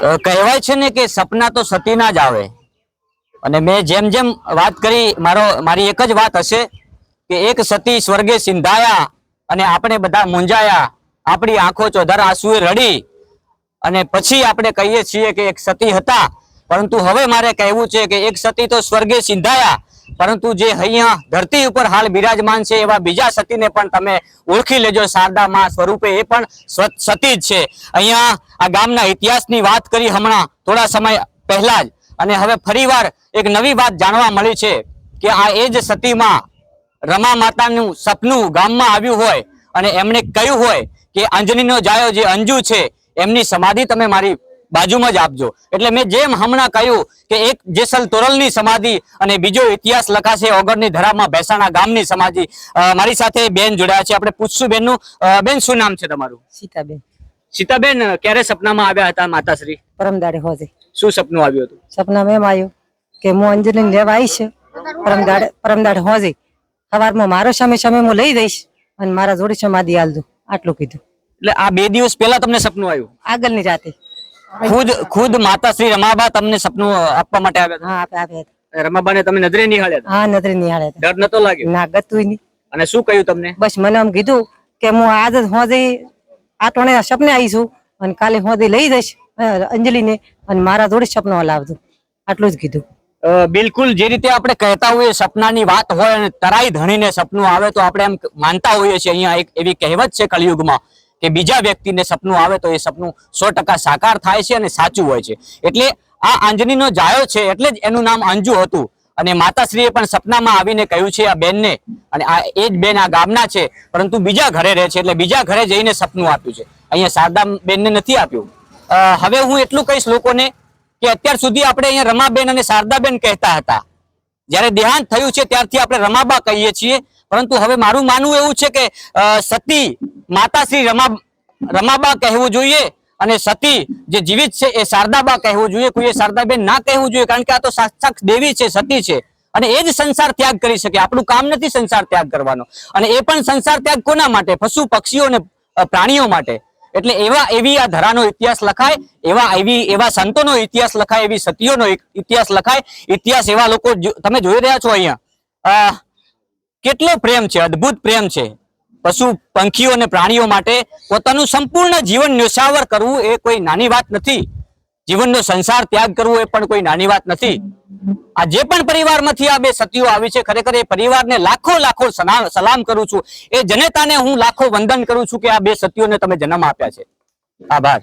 કહેવાય છે ને કે સપના તો સતીના જ આવે અને મેં જેમ જેમ વાત કરી મારી એક જ વાત હશે કે એક સતી સ્વર્ગે સિંધાયા અને આપણે બધા મૂંઝાયા, આપણી આંખો ચોધાર આંસુએ રડી અને પછી આપણે કહીએ છીએ કે એક સતી હતા, પરંતુ હવે મારે કહેવું છે કે એક સતી તો સ્વર્ગે સિંધાયા, પરંતુ જે અહીંયા ધરતી ઉપર હાલ બિરાજમાન છે એવા બીજા સતીને પણ તમે ઓળખી લેજો. શારદા માં સ્વરૂપે એ પણ સતી જ છે. અહીંયા આ ગામના ઇતિહાસની વાત કરી હમણાં થોડા સમય પહેલા જ, અને હવે ફરીવાર એક નવી વાત જાણવા મળી છે કે આ એ જ સતીમાં રમા માતાનું સપનું ગામમાં આવ્યું હોય અને એમણે કહ્યું હોય કે અંજનીનો જાયો જે અંજુ છે એમની સમાધિ તમે મારી બાજુમાં જ આપજો. એટલે મેં જેમ હમણાં કહ્યું કે એક જેસલ તોરલની સમાધિ અને બીજો ઇતિહાસ લખાશે ઓગળની ધરામાં ભેસાણા ગામની સમાધિ. મારી સાથે બેન જોડાયા છે, આપણે પૂછશું બેનનું. બેન શું નામ છે તમારું? સીતાબેન. સીતાબેન, ક્યારે સપનામાં આવ્યા હતા માતાશ્રી? પરમદાડે હોજે. શું સપનું આવ્યું હતું? સપનામાં એમ આવ્યું કે હું અંજલિને લેવા આવીશ પરમદાડે હોજે, સવારમાં મારો સામે હું લઈ દઈશ અને મારા જોડે સમાધિ આલ દઉં, આટલું કીધું. એટલે આ 2 દિવસ પહેલા તમને સપનું આવ્યું? આગળની રાતે ખુદ માતાશ્રી રમાબા તમને સપનું આપવા માટે આવ્યા હતા? હા, આપ્યા. રમાબાને તમે નજરે નિહાળ્યા? હા, નજરે નિહાળ્યા. ડર નતો લાગ્યો? ના, ગતું નહીં. અને શું કહ્યું તમને? બસ મને આમ કીધું કે હું આજ હોજે આટોણે સપને આવીશું અને કાલે હોજે લઈ જઈશ અંજલિને અને મારા જોડે સપનો લાવજો, આટલું જ કીધું. બિલકુલ, જે રીતે આપણે કહેતા હોઈએ સપનાની વાત હોય અને તરાઈ ધણીને સપનું આવે તો આપણે એમ માનતા હોઈએ છીએ. અહીંયા એક એવી કહેવત છે કળિયુગમાં કે બીજા વ્યક્તિને સપનું આવે તો એ સપનું 100% સાકાર થાય છે અને સાચું હોય છે. એટલે આ અંજનીનો જાયો છે એટલે જ એનું નામ અંજુ હતું. અને માતાશ્રીએ પણ સપનામાં આવીને કહ્યું છે આ બેનને, અને આ એ જ બેન આ ગામના છે પરંતુ બીજા ઘરે રહે છે, એટલે બીજા ઘરે જઈને સપનું આપ્યું છે. અહીંયા શારદા બેનને નથી આપ્યું. હવે હું એટલું કહીશ લોકોને કે અત્યાર સુધી આપણે અહીંયા રમાબેન અને શારદાબેન કહેતા હતા, જ્યારે દેહાંત થયું છે ત્યારથી આપણે રમાબા કહીએ છીએ. પરંતુ હવે મારું માનવું એવું છે કે સતી માતાશ્રી રમાબા કહેવું જોઈએ અને સતી જે જીવિત છે એ શારદાબા કહેવું જોઈએ. કોઈ શારદાબેન ના કહેવું જોઈએ, કારણ કે આ તો સાક્ષાત દેવી છે, સતી છે અને એ જ સંસાર ત્યાગ કરી શકે. આપણું કામ નથી સંસાર ત્યાગ કરવાનો, અને એ પણ સંસાર ત્યાગ કોના માટે? પશુ પક્ષીઓ અને પ્રાણીઓ માટે. એટલે એવી આ ધરાનો ઇતિહાસ લખાય, એવા સંતોનો ઇતિહાસ લખાય, એવી સતીઓનો ઇતિહાસ લખાય. ઇતિહાસ એવા લોકો તમે જોઈ રહ્યા છો અહીંયા, કેટલો પ્રેમ છે, અદ્ભુત પ્રેમ છે. પશુ પંખીઓ અને પ્રાણીઓ માટે પોતાનું સંપૂર્ણ જીવન ન્યોછાવર કરવું એ કોઈ નાની વાત નથી. જીવનનો સંસાર ત્યાગ કરવો એ પણ કોઈ નાની વાત નથી. આ જે પણ પરિવારમાંથી આ 2 સતીઓ આવી છે, ખરેખર એ પરિવારને લાખો લાખો સલામ કરું છું. એ જનતાને હું લાખો વંદન કરું છું કે આ 2 સતીઓને તમે જન્મ આપ્યા છે. આભાર.